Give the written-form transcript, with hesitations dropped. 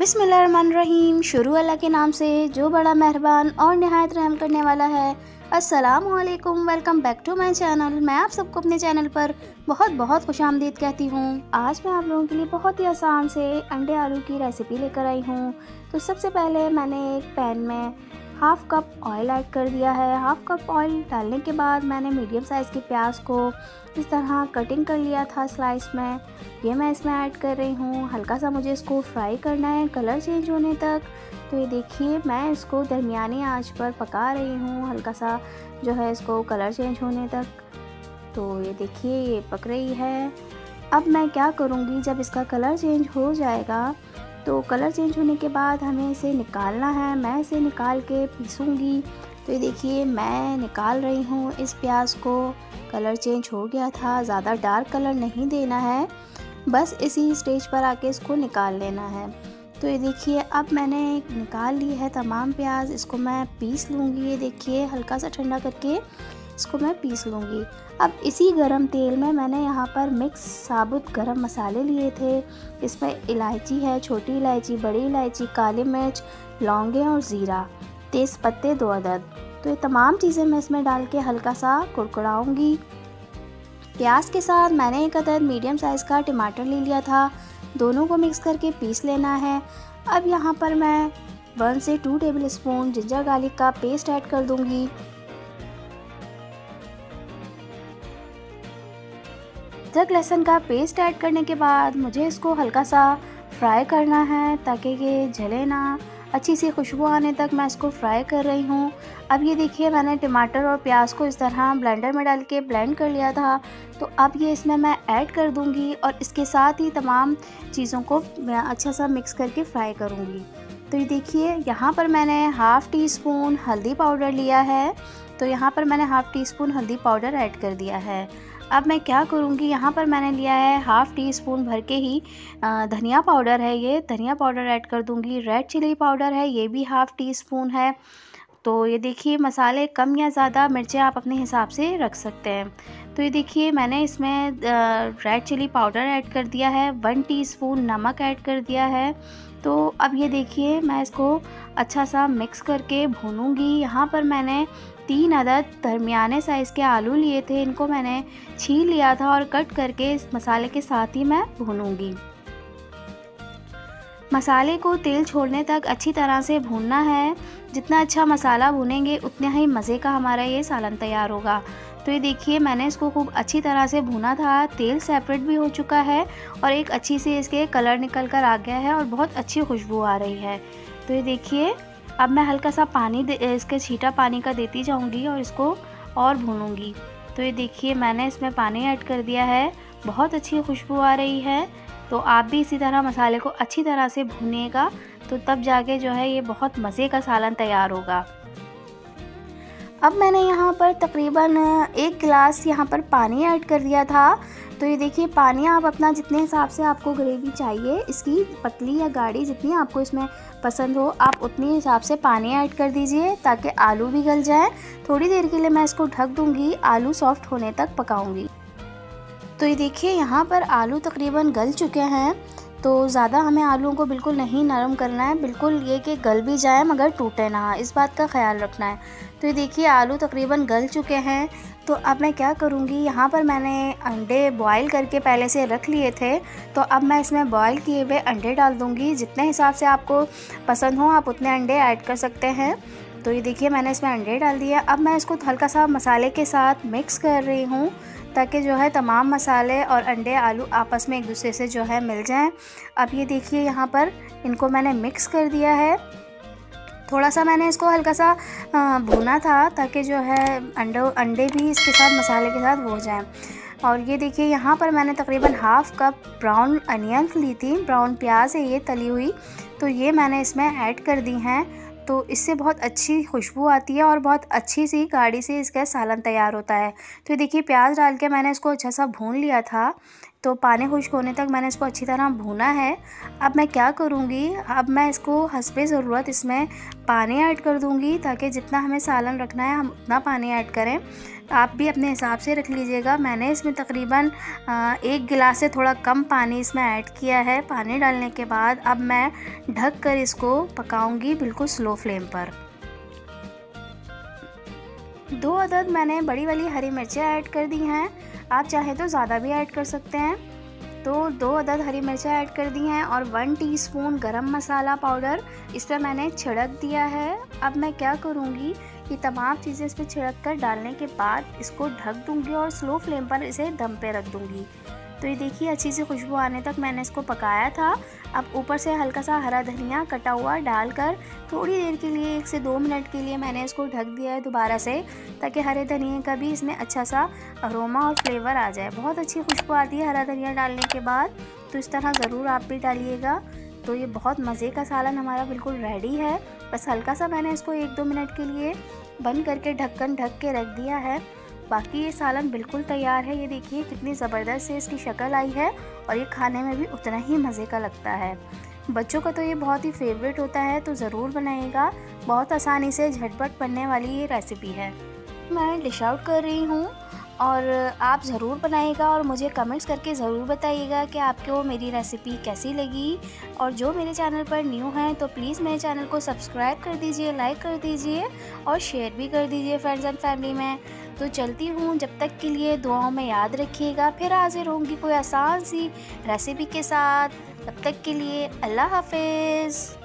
बिस्मिल्लाहिर्रहमानिर्रहीम। शुरू अल्लाह के नाम से जो बड़ा मेहरबान और निहायत रहम करने वाला है। अस्सलामु अलैकुम, welcome back to my channel. मैं आप सबको अपने चैनल पर बहुत बहुत खुशामदीद कहती हूँ। आज मैं आप लोगों के लिए बहुत ही आसान से अंडे आलू की रेसिपी लेकर आई हूँ। तो सबसे पहले मैंने एक पैन में हाफ़ कप ऑयल ऐड कर दिया है। हाफ़ कप ऑयल डालने के बाद मैंने मीडियम साइज़ के प्याज को इस तरह कटिंग कर लिया था स्लाइस में। ये मैं इसमें ऐड कर रही हूँ। हल्का सा मुझे इसको फ्राई करना है कलर चेंज होने तक। तो ये देखिए मैं इसको दरमियानी आंच पर पका रही हूँ, हल्का सा जो है इसको कलर चेंज होने तक। तो ये देखिए ये पक रही है। अब मैं क्या करूँगी, जब इसका कलर चेंज हो जाएगा तो कलर चेंज होने के बाद हमें इसे निकालना है। मैं इसे निकाल के पीसूँगी। तो ये देखिए मैं निकाल रही हूँ इस प्याज को। कलर चेंज हो गया था, ज़्यादा डार्क कलर नहीं देना है, बस इसी स्टेज पर आके इसको निकाल लेना है। तो ये देखिए अब मैंने निकाल ली है तमाम प्याज। इसको मैं पीस लूँगी। ये देखिए हल्का सा ठंडा करके इसको मैं पीस लूँगी। अब इसी गरम तेल में मैंने यहाँ पर मिक्स साबुत गरम मसाले लिए थे। इसमें इलायची है, छोटी इलायची, बड़ी इलायची, काली मिर्च, लौंगे और ज़ीरा, तेज़ पत्ते 2 अदद। तो ये तमाम चीज़ें मैं इसमें डाल के हल्का सा कुड़कुड़ाऊँगी। प्याज के साथ मैंने एक अदद मीडियम साइज़ का टमाटर ले लिया था। दोनों को मिक्स करके पीस लेना है। अब यहाँ पर मैं 1 से 2 टेबल स्पून जिंजर गार्लिक का पेस्ट ऐड कर दूँगी। अदरक लहसुन का पेस्ट ऐड करने के बाद मुझे इसको हल्का सा फ्राई करना है ताकि ये जले ना। अच्छी सी खुशबू आने तक मैं इसको फ्राई कर रही हूँ। अब ये देखिए मैंने टमाटर और प्याज को इस तरह ब्लेंडर में डाल के ब्लेंड कर लिया था। तो अब ये इसमें मैं ऐड कर दूँगी और इसके साथ ही तमाम चीज़ों को मैं अच्छा सा मिक्स करके फ्राई करूँगी। तो ये देखिए यहाँ पर मैंने हाफ़ टी स्पून हल्दी पाउडर लिया है। तो यहाँ पर मैंने हाफ़ टी स्पून हल्दी पाउडर ऐड कर दिया है। अब मैं क्या करूँगी, यहाँ पर मैंने लिया है हाफ़ टी स्पून भर के ही धनिया पाउडर है, ये धनिया पाउडर ऐड कर दूँगी। रेड चिली पाउडर है, ये भी हाफ़ टी स्पून है। तो ये देखिए मसाले कम या ज़्यादा मिर्चें आप अपने हिसाब से रख सकते हैं। तो ये देखिए मैंने इसमें रेड चिली पाउडर ऐड कर दिया है, 1 टीस्पून नमक ऐड कर दिया है। तो अब ये देखिए मैं इसको अच्छा सा मिक्स करके भूनूंगी। यहाँ पर मैंने 3 अदद दरमियाने साइज़ के आलू लिए थे। इनको मैंने छील लिया था और कट करके इस मसाले के साथ ही मैं भूनूंगी। मसाले को तेल छोड़ने तक अच्छी तरह से भूनना है। जितना अच्छा मसाला भूनेंगे उतना ही मज़े का हमारा ये सालन तैयार होगा। तो ये देखिए मैंने इसको खूब अच्छी तरह से भूना था। तेल सेपरेट भी हो चुका है और एक अच्छी सी इसके कलर निकल कर आ गया है और बहुत अच्छी खुशबू आ रही है। तो ये देखिए अब मैं हल्का सा पानी इसके छींटा पानी का देती जाऊंगी और इसको और भूनूंगी। तो ये देखिए मैंने इसमें पानी ऐड कर दिया है। बहुत अच्छी खुशबू आ रही है। तो आप भी इसी तरह मसाले को अच्छी तरह से भूनिएगा, तो तब जाके जो है ये बहुत मज़े का सालन तैयार होगा। अब मैंने यहाँ पर तकरीबन 1 गिलास यहाँ पर पानी ऐड कर दिया था। तो ये देखिए पानी आप अपना जितने हिसाब से आपको ग्रेवी चाहिए, इसकी पतली या गाढ़ी जितनी आपको इसमें पसंद हो, आप उतनी हिसाब से पानी ऐड कर दीजिए ताकि आलू भी गल जाए। थोड़ी देर के लिए मैं इसको ढक दूँगी, आलू सॉफ्ट होने तक पकाऊँगी। तो ये देखिए यहाँ पर आलू तकरीबन गल चुके हैं। तो ज़्यादा हमें आलूओं को बिल्कुल नहीं नरम करना है, बिल्कुल ये कि गल भी जाए मगर टूटे ना, इस बात का ख्याल रखना है। तो ये देखिए आलू तकरीबन गल चुके हैं। तो अब मैं क्या करूँगी, यहाँ पर मैंने अंडे बॉईल करके पहले से रख लिए थे। तो अब मैं इसमें बॉईल किए हुए अंडे डाल दूँगी। जितने हिसाब से आपको पसंद हो आप उतने अंडे ऐड कर सकते हैं। तो ये देखिए मैंने इसमें अंडे डाल दिया। अब मैं इसको हल्का सा मसाले के साथ मिक्स कर रही हूँ ताकि जो है तमाम मसाले और अंडे आलू आपस में एक दूसरे से जो है मिल जाएं। अब ये देखिए यहाँ पर इनको मैंने मिक्स कर दिया है। थोड़ा सा मैंने इसको हल्का सा भूना था ताकि जो है अंडे भी इसके साथ मसाले के साथ हो जाएं। और ये देखिए यहाँ पर मैंने तकरीबन हाफ़ कप ब्राउन अनियन ली थी, ब्राउन प्याज है ये तली हुई। तो ये मैंने इसमें ऐड कर दी हैं। तो इससे बहुत अच्छी खुशबू आती है और बहुत अच्छी सी गाढ़ी से इसका सालन तैयार होता है। तो देखिए प्याज डाल के मैंने इसको अच्छा सा भून लिया था। तो पानी खुश्क होने तक मैंने इसको अच्छी तरह भूना है। अब मैं क्या करूँगी, अब मैं इसको हस्बे ज़रूरत इसमें पानी ऐड कर दूँगी, ताकि जितना हमें सालन रखना है हम उतना पानी ऐड करें। आप भी अपने हिसाब से रख लीजिएगा। मैंने इसमें तकरीबन 1 गिलास से थोड़ा कम पानी इसमें ऐड किया है। पानी डालने के बाद अब मैं ढक कर इसको पकाऊंगी बिल्कुल स्लो फ्लेम पर। 2 अदद मैंने बड़ी वाली हरी मिर्चें ऐड कर दी हैं, आप चाहें तो ज़्यादा भी ऐड कर सकते हैं। तो 2 अदद हरी मिर्चें ऐड कर दी हैं और 1 टीस्पून गरम मसाला पाउडर इस पर मैंने छिड़क दिया है। अब मैं क्या करूँगी, ये तमाम चीज़ें इस पर छिड़क कर डालने के बाद इसको ढक दूँगी और स्लो फ्लेम पर इसे दम पे रख दूँगी। तो ये देखिए अच्छी सी खुशबू आने तक मैंने इसको पकाया था। अब ऊपर से हल्का सा हरा धनिया कटा हुआ डालकर थोड़ी देर के लिए 1 से 2 मिनट के लिए मैंने इसको ढक दिया है दोबारा से, ताकि हरे धनिए का भी इसमें अच्छा सा अरोमा और फ्लेवर आ जाए। बहुत अच्छी खुशबू आती है हरा धनिया डालने के बाद, तो इस तरह ज़रूर आप भी डालिएगा। तो ये बहुत मज़े का सालन हमारा बिल्कुल रेडी है। बस हल्का सा मैंने इसको 1-2 मिनट के लिए बंद करके ढक्कन ढक के रख दिया है। बाकी ये सालन बिल्कुल तैयार है। ये देखिए कितनी ज़बरदस्त से इसकी शक्ल आई है और ये खाने में भी उतना ही मज़े का लगता है। बच्चों का तो ये बहुत ही फेवरेट होता है, तो ज़रूर बनाइएगा। बहुत आसानी से झटपट बनने वाली ये रेसिपी है। मैं डिश आउट कर रही हूँ और आप ज़रूर बनाइएगा और मुझे कमेंट्स करके ज़रूर बताइएगा कि आपको मेरी रेसिपी कैसी लगी। और जो मेरे चैनल पर न्यू हैं तो प्लीज़ मेरे चैनल को सब्सक्राइब कर दीजिए, लाइक कर दीजिए और शेयर भी कर दीजिए फ्रेंड्स एंड फैमिली में। तो चलती हूँ, जब तक के लिए दुआओं में याद रखिएगा। फिर हाजिर होंगी कोई आसान सी रेसिपी के साथ। तब तक के लिए अल्लाह हाफिज़।